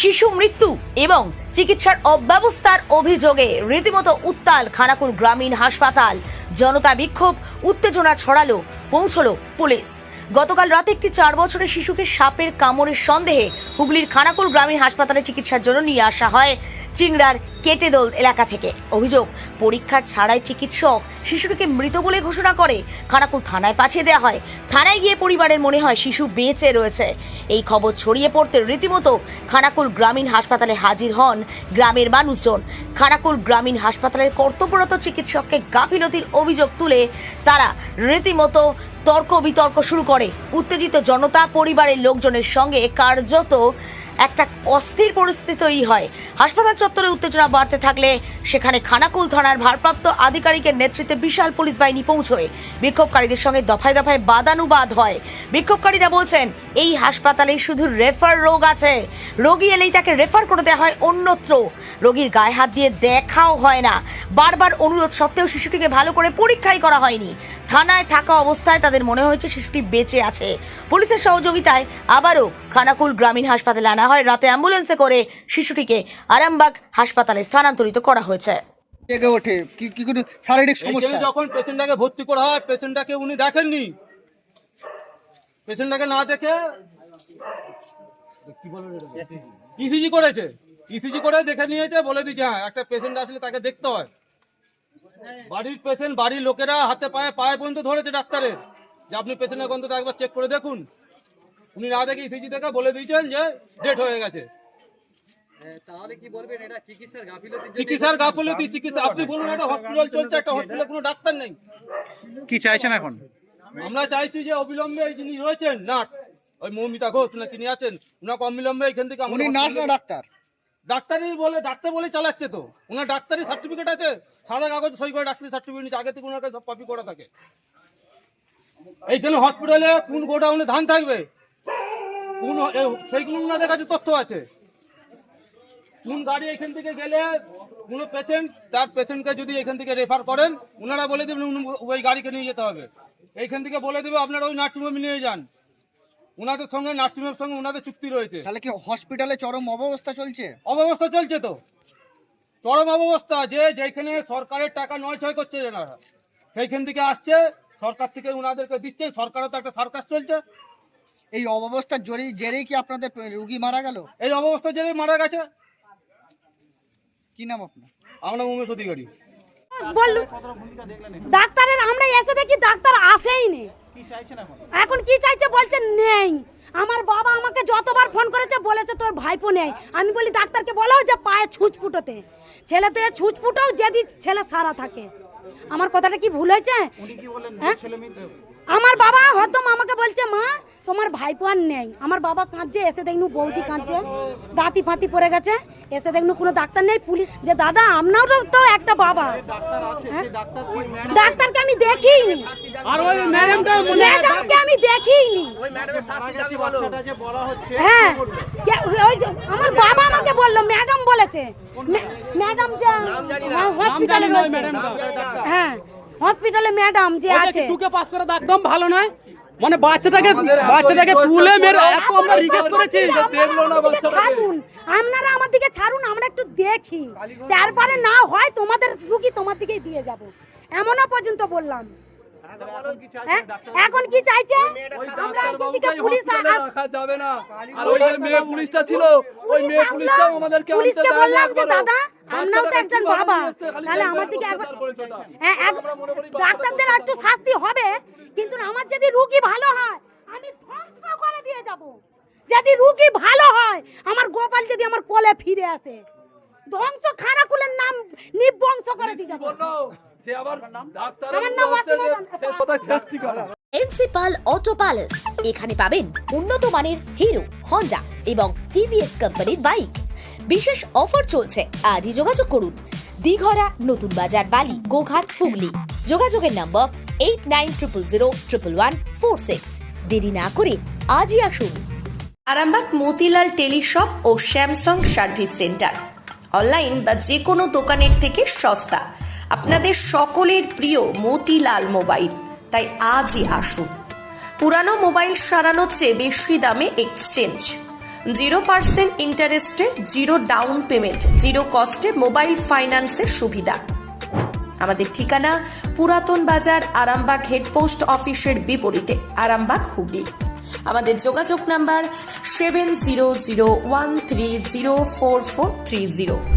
শিশু মৃত্যু এবং চিকিৎসার অব্যবস্থার অভিযোগে রীতিমতো উত্তাল খানাকুল গ্রামীণ হাসপাতাল। জনতা বিক্ষোভ, উত্তেজনা ছড়ালো, পৌঁছলো পুলিশ। গতকাল রাতে একটি 4 বছরের শিশুকে সাপের কামড়ের সন্দেহে হুগলির খানাকুল গ্রামীণ হাসপাতালে চিকিৎসার জন্য নিয়ে আসা হয় চিংড়ার কেটেদোল এলাকা থেকে। অভিযোগ, পরীক্ষা ছাড়াই চিকিৎসক শিশুটিকে মৃত বলে ঘোষণা করে। খানাকুল থানায় পাঠিয়ে দেওয়া হয়। থানায় গিয়ে পরিবারের মনে হয় শিশু বেঁচে রয়েছে। এই খবর ছড়িয়ে পড়তে রীতিমতো খানাকুল গ্রামীণ হাসপাতালে হাজির হন গ্রামের মানুষজন। খানাকুল গ্রামীণ হাসপাতালের কর্তব্যরত চিকিৎসককে গাফিলতির অভিযোগ তুলে তারা রীতিমতো তর্ক বিতর্ক শুরু করে। উত্তেজিত জনতা, পরিবারের লোকজনের সঙ্গে কার্যত একটা অস্থির পরিস্থিতি তৈরি হয়। হাসপাতাল চত্বরে উত্তেজনা বাড়তে থাকলে সেখানে খানাকুল থানার ভারপ্রাপ্ত আধিকারিকের নেতৃত্বে বিশাল পুলিশ বাহিনী পৌঁছয়। বিক্ষোভকারীদের সঙ্গে দফায় দফায় বাদানুবাদ হয়। বিক্ষোভকারীরা বলছেন এই হাসপাতালে শুধু রেফার রোগ আছে, রোগী এলেই তাকে রেফার করে দেওয়া হয় অন্যত্র। রোগীর গায়ে হাত দিয়ে দেখাও হয় না। বারবার অনুরোধ সত্ত্বেও শিশুটিকে ভালো করে পরীক্ষাই করা হয়নি। থানায় থাকা অবস্থায় তাদের মনে হয়েছে শিশুটি বেঁচে আছে। পুলিশের সহযোগিতায় আবারও খানাকুল গ্রামীণ হাসপাতালে আনা হয়। রাতে অ্যাম্বুলেন্সে করে শিশুটিকে আরামবাগ হাসপাতালে স্থানান্তরিত করা হয়েছে। জেগে ওঠে কি করে শারীরিক সমস্যা? যখন পেশেন্টটাকে ভর্তি করা হয়, পেশেন্টটাকে উনি দেখেননি। পেশেন্টটাকে না দেখে ইসিজি করেছে, ইসিজি করে দেখে নিয়েছে, বলে দিয়েছে হ্যাঁ একটা পেশেন্ট আসলে তাকে দেখতে হয়। বাড়ির পেশেন্ট, বাড়ির লোকেরা হাতে পায়ে পর্যন্ত ধরেছে ডাক্তারের যে আপনি পেশেন্টের গন্ধ একবার চেক করে দেখুন। উনি না দেখে ইসিজি দেখে বলে দিয়েছেন যে ডেট হয়ে গেছে। তাহলে কি বলবেন এটা চিকিৎসার গাফিলতি? চিকিৎসার গাফিলতি, চিকিৎসা আপনি বলুন, একটা হসপিটাল চলছে, একটা হসপিটালে কোনো ডাক্তার নেই। কি চাইছেন এখন? আমরা চাইছি যে অবিলম্বে এই যিনি রয়েছেন নার্স, ওই মৌমিতা ঘোষ না তিনি আছেন, ওনাকে অবিলম্বে এখান থেকে। উনি নার্স না ডাক্তার? ডাক্তার বলে চালাচ্ছে তো। ওনার ডাক্তারি সার্টিফিকেট আছে, সাদা কাগজ সই করে ডাক্তারি সার্টিফিকেট নিচ্ছে, আগে থেকে ওনার কাছে সব কপি করা থাকে। এইখানে হসপিটালে কোন গোডাউনে ধান থাকবে, কোন সেইগুলো ওনাদের কাছে তথ্য আছে। কোন গাড়ি এখান থেকে গেলে কোন পেশেন্ট, তার পেশেন্টকে যদি এখান থেকে রেফার করেন, ওনারা বলে দেবেন ওই গাড়িকে নিয়ে যেতে হবে। এইখান থেকে বলে দেবে আপনারা ওই নার্সিংহোমে নিয়ে যান। ওনাদের সঙ্গে নার্সিংহোমের সঙ্গে ওনাদের চুক্তি রয়েছে। তাহলে কি হসপিটালে চরম অবস্থা চলছে? অব্যবস্থা চলছে তো, চরম অবস্থা। যেখানে সরকারের টাকা নয় ছয় করছে এনারা, সেইখান থেকে আসছে, সরকার থেকে ওনাদেরকে দিচ্ছে। সরকারও তো একটা সার্কাস চলছে। এই অবস্থার জেরেই কি আপনাদের রোগী মারা গেল? এই অবস্থা জেরেই মারা গেছে। কি নাম আপনার? আমরা উমেশ অধিকারী। বললু ডাক্তারের আমরা এসে দেখি ডাক্তার আসেই নেই। এখন কি চাইছে বলছে নেই। আমার বাবা আমাকে যতবার ফোন করেছে বলেছে তোর ভাইপো নেই। আমি বলি ডাক্তারকে বলো যে পায়ে ছুঁচ ফুটোতে, ছেলেতে ছুঁচ ফুটাও যদি ছেলে সারা থাকে। আমার কথাটা কি ভুল হয়েছে? আমার বাবা হয়তো আমাকে বলছে মা তোমার ভাইপো আর নেই। আমার বাবা কাঁদছে, এসে দেখনু বৌদি কাঁদছে, দাঁতি ফাঁতি পড়ে গেছে, এসে দেখনু কোনো ডাক্তার নেই। পুলিশ যে দাদা আপনারও তো একটা বাবা, ডাক্তারকে আমি দেখিনি, ম্যাডামকে আমি দেখিনি। হ্যাঁ ওই আমার বাবা আমাকে বললো, ম্যাডাম বলেছে, ম্যাডাম যে হসপিটালে রয়েছে, হ্যাঁ হসপিটালে ম্যাডাম যে আছে। টুকে পাস করে একদম ভালো নয়, মানে বাচ্চাটাকে তুলে মেরে এত আমরা রিকোয়েস্ট করেছি যে দেখলো না বাচ্চাটাকে। ছাড়ুন, আপনারা আমার দিকে ছাড়ুন, আমরা একটু দেখি, তারপরে না হয় তোমাদের রুগী তোমার দিকেই দিয়ে যাব, এমনও পর্যন্ত বললাম। এখন কি চাইছে? আমরা একদিন থেকে পুলিশ রাখা যাবে না। আর ওই যে মেয়ে পুলিশটা ছিল, ওই মেয়ে পুলিশটাও আমাদেরকে পুলিশকে বললাম যে দাদা আমরাও তো একজন বাবা, তাহলে আমার দিকে একবার ডাক্তারদের একটু শাস্তি হবে, কিন্তু আমার যদি রুগী ভালো হয় আমি ধ্বংস করে দিয়ে যাব। যদি রুগী ভালো হয়, আমার গোপাল যদি আমার কোলে ফিরে আসে, ধ্বংস খানাকুলের নাম নিবংশ করে দিয়ে যাব। প্রিন্সিপাল অটো প্যালেস, এখানে পাবেন উন্নত মানের হিরো, হন্ডা এবং টিভিএস কোম্পানির বাইক। বিশেষ অফার চলছে, আজই যোগাযোগ করুন। দিঘরা, নতুন বাজার, বালি, গোঘাট, হুগলি। যোগাযোগের নম্বর 8900011146। দেরি না করে আজই আসুন। আরামবাগ মতিলাল টেলিশপ ও স্যামসাং সার্ভিস সেন্টার, অনলাইন বা যে কোনো দোকানের থেকে সস্তা। আপনাদের সকলের প্রিয় মতিলাল মোবাইল, তাই আজই আসুন। পুরানো মোবাইল সারানোর চেয়ে বেশি দামে এক্সচেঞ্জ, 0% ইন্টারেস্টে, 0 ডাউন পেমেন্ট, 0 কস্টে মোবাইল ফাইন্যান্সের সুবিধা। আমাদের ঠিকানা পুরাতন বাজার, আরামবাগ হেডপোস্ট অফিসের বিপরীতে, আরামবাগ, হুগলি। আমাদের যোগাযোগ নাম্বার 7001304430।